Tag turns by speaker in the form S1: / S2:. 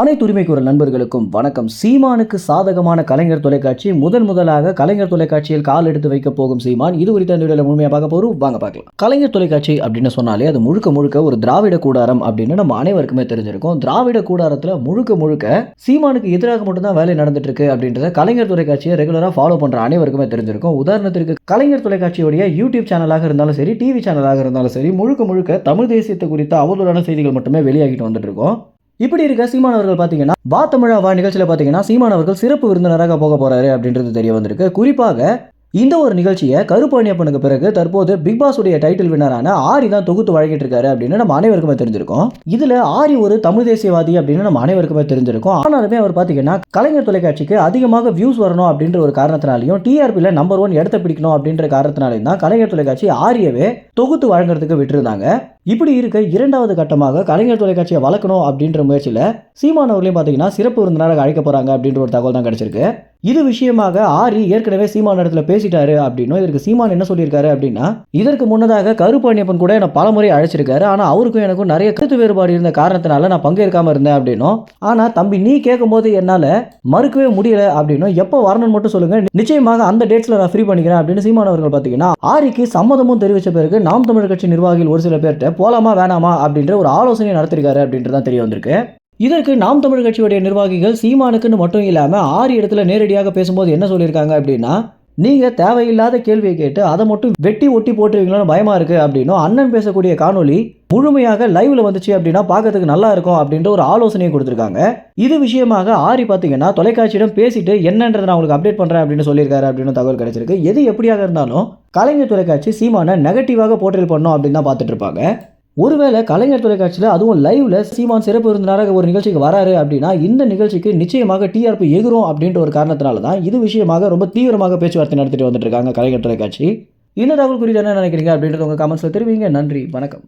S1: அனைத்து உரிமை குரல் நண்பர்களுக்கும் வணக்கம். சீமானுக்கு சாதகமான கலைஞர் தொலைக்காட்சி முதலாக கலைஞர் தொலைக்காட்சியில் கால் எடுத்து வைக்க போகும் சீமான். இது குறித்த இந்த வீடியோல முழுமையா பார்க்க போறோம். வாங்க பார்க்கலாம். கலைஞர் தொலைக்காட்சி அப்படின்னு சொன்னாலே அது முழுக்க ஒரு திராவிட கூடாரம் அப்படின்னு நம்ம அனைவருக்குமே தெரிஞ்சிருக்கும். திராவிட கூடாரத்துல முழுக்க சீமானுக்கு எதிராக மட்டும்தான் வேலை நடந்துட்டு இருக்கு அப்படின்றத கலைஞர் தொலைக்காட்சியை ரெகுலரா ஃபாலோ பண்ற அனைவருக்குமே தெரிஞ்சிருக்கும். உதாரணத்திற்கு கலைஞர் தொலைக்காட்சியுடைய யூடியூப் சேனலாக இருந்தாலும் சரி, டிவி சேனலாக இருந்தாலும் சரி, முழுக்க தமிழ் தேசியத்தை குறித்த அவதூறான செய்திகள் மட்டுமே வெளியாகிட்டு வந்துட்டு இருக்கும். இப்படி இருக்க சீமான் அவர்கள் பார்த்தீங்கன்னா வா தமிழா வா நிகழ்ச்சியில் பார்த்தீங்கன்னா சீமான் அவர்கள் சிறப்பு விருந்தினராக போக போறாரு அப்படின்றது தெரிய வந்திருக்கு. குறிப்பாக இந்த ஒரு நிகழ்ச்சியை கருப்பழனியப்பனுக்கு பிறகு தற்போது பிக் பாஸ் உடைய டைட்டில் வின்னரான ஆரி தான் தொகுத்து வழங்கிட்டு இருக்காரு அப்படின்னு நம்ம அனைவருக்குமே தெரிஞ்சிருக்கும். இதுல ஆரி ஒரு தமிழ் தேசியவாதி அப்படின்னு நம்ம அனைவருக்குமே தெரிஞ்சிருக்கும். ஆனாலுமே அவர் பாத்தீங்கன்னா கலைஞர் தொலைக்காட்சிக்கு அதிகமாக வியூஸ் வரணும் அப்படின்ற ஒரு காரணத்தினாலையும் டிஆர்பியில் நம்பர் 1 இடத்தை பிடிக்கணும் அப்படின்ற காரணத்தினாலையும் தான் கலைஞர் தொலைக்காட்சி ஆரியவே தொகுத்து வழங்குறதுக்கு விட்டுருந்தாங்க. இப்படி இருக்க இரண்டாவது கட்டமாக கலைஞர் தொலைக்காட்சியை வளர்க்கணும் அப்படின்ற முயற்சியில சீமான் அவர்களையும் பாத்தீங்கன்னா சிறப்பு விருந்தினராக அழைக்க போறாங்க அப்படின்ற ஒரு தகவல் தான் கிடைச்சிருக்கு. இது விஷயமாக ஆரி ஏற்கனவே சீமான் இடத்துல பேசிட்டாரு அப்படின்னும், இதற்கு சீமான் என்ன சொல்லியிருக்காரு அப்படின்னா, இதற்கு முன்னதாக கருப்பழனியப்பன் கூட என்ன பலமுறை அழைச்சிருக்காரு, ஆனா அவருக்கும் எனக்கும் நிறைய கருத்து வேறுபாடு இருந்த காரணத்தினால நான் பங்கேற்காம இருந்தேன் அப்படின்னும், ஆனா தம்பி நீ கேட்கும் போது என்னால மறுக்கவே முடியல அப்படின்னும், எப்போ வரணும்னு மட்டும் சொல்லுங்க, நிச்சயமாக அந்த டேட்ஸ்ல நான் ஃப்ரீ பண்ணிக்கிறேன் அப்படின்னு சீமான் அவர்கள் பாத்தீங்கன்னா ஆரிக்கு சம்மதமும் தெரிவிச்ச பிறகு நாம் தமிழர் கட்சி நிர்வாகிகள் ஒரு சில பேர்கிட்ட போலாமா வேணாமா அப்படின்ற ஒரு ஆலோசனை நடத்திருக்காரு அப்படின்றதான் தெரிய வந்திருக்கு. இதற்கு நாம் தமிழ் கட்சியுடைய நிர்வாகிகள் சீமானுக்குன்னு மட்டும் இல்லாம ஆறு இடத்துல நேரடியாக பேசும்போது என்ன சொல்லியிருக்காங்க அப்படின்னா, நீங்க தேவையில்லாத கேள்வியை கேட்டு அதை மட்டும் வெட்டி ஒட்டி போட்டுருவீங்களோன்னு பயமா இருக்கு அப்படின்னும், அண்ணன் பேசக்கூடிய காணொலி முழுமையாக லைவ்ல வந்துச்சு அப்படின்னா பார்க்கறதுக்கு நல்லா இருக்கும் அப்படின்ற ஒரு ஆலோசனையை கொடுத்திருக்காங்க. இது விஷயமாக ஆரி பாத்தீங்கன்னா தொலைக்காட்சியிடம் பேசிட்டு என்னன்றதை நான் உங்களுக்கு அப்டேட் பண்றேன் அப்படின்னு சொல்லியிருக்காரு அப்படின்னு தகவல் கிடைச்சிருக்கு. எது எப்படியாக இருந்தாலும் கலைஞர் தொலைக்காட்சி சீமானை நெகட்டிவாக போர்ட்ரேட் பண்ணணும் அப்படின்னு தான் பார்த்துட்டு இருப்பாங்க. ஒருவேளை கலைஞர் தொலைக்காட்சியில் அதுவும் லைவ்ல சீமான் சிறப்பு விருந்தினராக ஒரு நிகழ்ச்சிக்கு வராரு அப்படின்னா இந்த நிகழ்ச்சிக்கு நிச்சயமாக டிஆர்பி எகிரும் அப்படின்ற ஒரு காரணத்தினால தான் இது விஷயமாக ரொம்ப தீவிரமாக பேச்சுவார்த்தை நடத்திட்டு வந்துட்டு இருக்காங்க கலைஞர் தொலைக்காட்சி. இந்த தகவல் குறித்து என்ன நினைக்கிறீங்க அப்படின்றது உங்க கமெண்ட்ஸ்ல தெரிவிங்க. நன்றி, வணக்கம்.